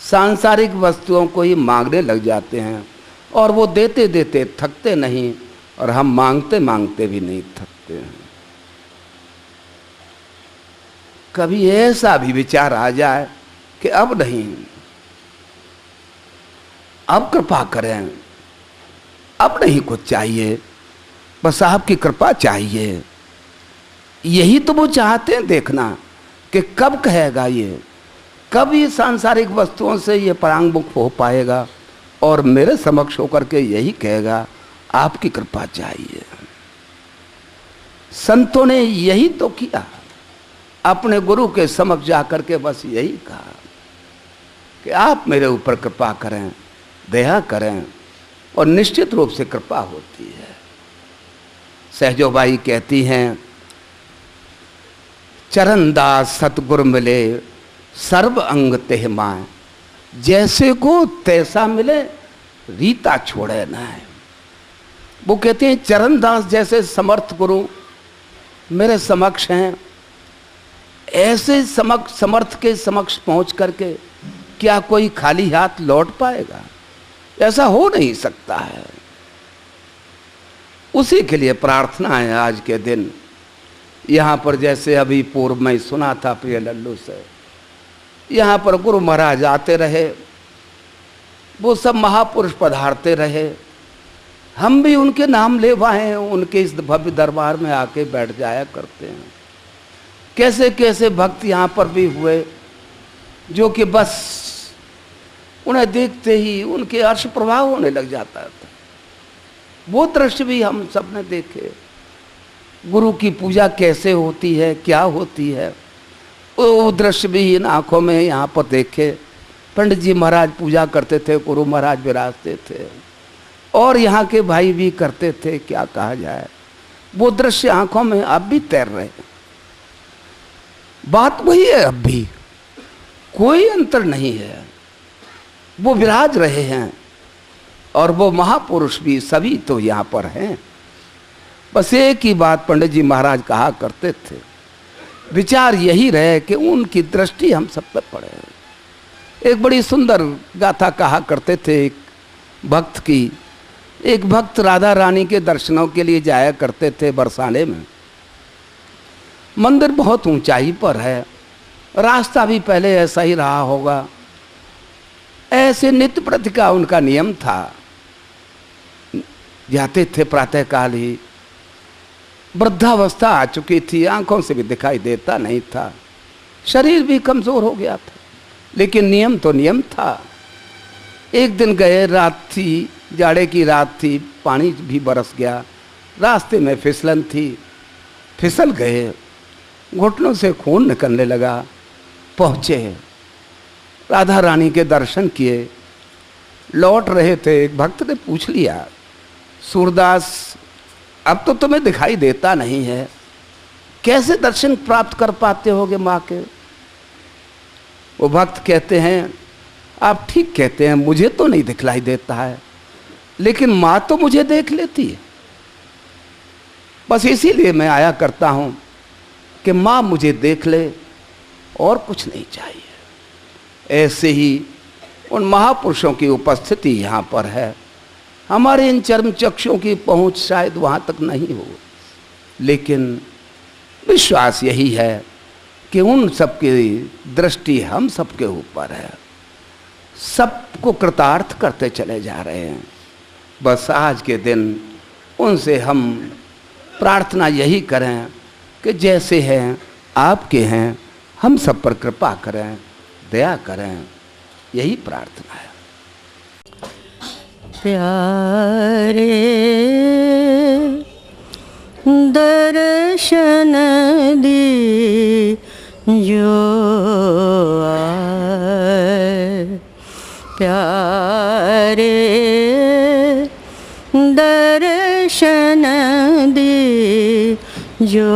सांसारिक वस्तुओं को ही मांगने लग जाते हैं, और वो देते देते थकते नहीं, और हम मांगते मांगते भी नहीं थकते हैं। कभी ऐसा भी विचार आ जाए कि अब नहीं, अब कृपा करें, अब नहीं कुछ चाहिए, बस आपकी कृपा चाहिए। यही तो वो चाहते हैं देखना कि कब कहेगा ये, कब ये सांसारिक वस्तुओं से ये परांगमुख हो पाएगा और मेरे समक्ष होकर के यही कहेगा आपकी कृपा चाहिए। संतों ने यही तो किया, अपने गुरु के समक्ष जाकर के बस यही कहा कि आप मेरे ऊपर कृपा करें, दया करें, और निश्चित रूप से कृपा होती है। सहजोबाई कहती हैं, चरणदास सतगुरु मिले सर्व अंग तेह माए, जैसे को तैसा मिले रीता छोड़े ना है। वो कहते हैं चरणदास जैसे समर्थ गुरु मेरे समक्ष हैं, ऐसे समर्थ के समक्ष पहुंच करके क्या कोई खाली हाथ लौट पाएगा? ऐसा हो नहीं सकता है। उसी के लिए प्रार्थना है आज के दिन। यहाँ पर जैसे अभी पूर्व में सुना था प्रिय लल्लू से, यहाँ पर गुरु महाराज आते रहे, वो सब महापुरुष पधारते रहे, हम भी उनके नाम लेवाएं, उनके इस भव्य दरबार में आके बैठ जाया करते हैं। कैसे कैसे भक्त यहाँ पर भी हुए जो कि बस उन्हें देखते ही उनके अर्श प्रभाव होने लग जाता था। वो दृश्य भी हम सब ने देखे, गुरु की पूजा कैसे होती है, क्या होती है, वो दृश्य भी इन आँखों में यहाँ पर देखे। पंडित जी महाराज पूजा करते थे, गुरु महाराज विराजते थे, और यहाँ के भाई भी करते थे, क्या कहा जाए। वो दृश्य आँखों में अब भी तैर रहे हैं। बात वही है, अब भी कोई अंतर नहीं है। वो विराज रहे हैं और वो महापुरुष भी सभी तो यहाँ पर हैं। बस एक ही बात पंडित जी महाराज कहा करते थे, विचार यही रहे कि उनकी दृष्टि हम सब पर पड़े। एक बड़ी सुंदर गाथा कहा करते थे एक भक्त की। एक भक्त राधा रानी के दर्शनों के लिए जाया करते थे बरसाने में। मंदिर बहुत ऊंचाई पर है, रास्ता भी पहले ऐसा ही रहा होगा। ऐसे नित्य प्रति का उनका नियम था, जाते थे प्रातःकाल ही। वृद्धावस्था आ चुकी थी, आंखों से भी दिखाई देता नहीं था, शरीर भी कमजोर हो गया था, लेकिन नियम तो नियम था। एक दिन गए, रात थी, जाड़े की रात थी, पानी भी बरस गया, रास्ते में फिसलन थी, फिसल गए, घुटनों से खून निकलने लगा। पहुँचे, राधा रानी के दर्शन किए, लौट रहे थे। एक भक्त ने पूछ लिया, सूरदास अब तो तुम्हें दिखाई देता नहीं है, कैसे दर्शन प्राप्त कर पाते होगे माँ के? वो भक्त कहते हैं, आप ठीक कहते हैं, मुझे तो नहीं दिखलाई देता है, लेकिन माँ तो मुझे देख लेती है। बस इसीलिए मैं आया करता हूँ कि माँ मुझे देख ले, और कुछ नहीं चाहिए। ऐसे ही उन महापुरुषों की उपस्थिति यहाँ पर है। हमारे इन चर्म चक्षुओं की पहुँच शायद वहाँ तक नहीं हो, लेकिन विश्वास यही है कि उन सबकी दृष्टि हम सबके ऊपर है, सबको कृतार्थ करते चले जा रहे हैं। बस आज के दिन उनसे हम प्रार्थना यही करें कि जैसे हैं आपके हैं, हम सब पर कृपा करें, दया करें, यही प्रार्थना है। प्यारे दर्शन दी जो आए, प्यारे दर्शन दी जो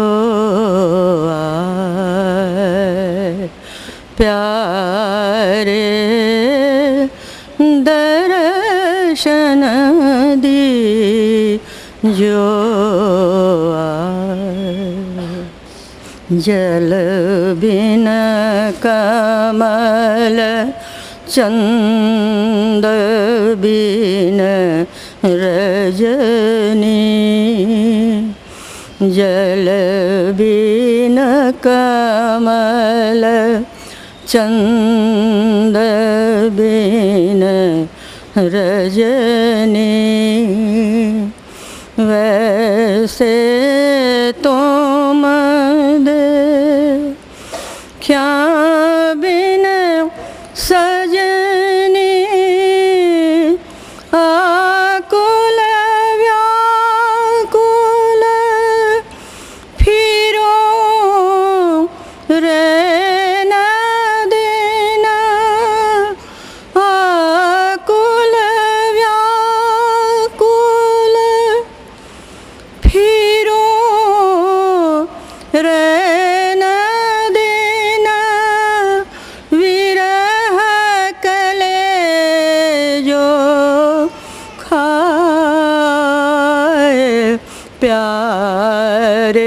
आए, प्यारे दर्शन दी जो आए। जल बिन कमल चंद बिन रजनी, जल बिन कमल चंद बिन रजनी, वैसे तुम दे क्या बिन सजनी आकुल व्याकुल फिरो रहना देना आकुल व्याकुल फिरो रहना देना विरह कलेजो खाए प्यारे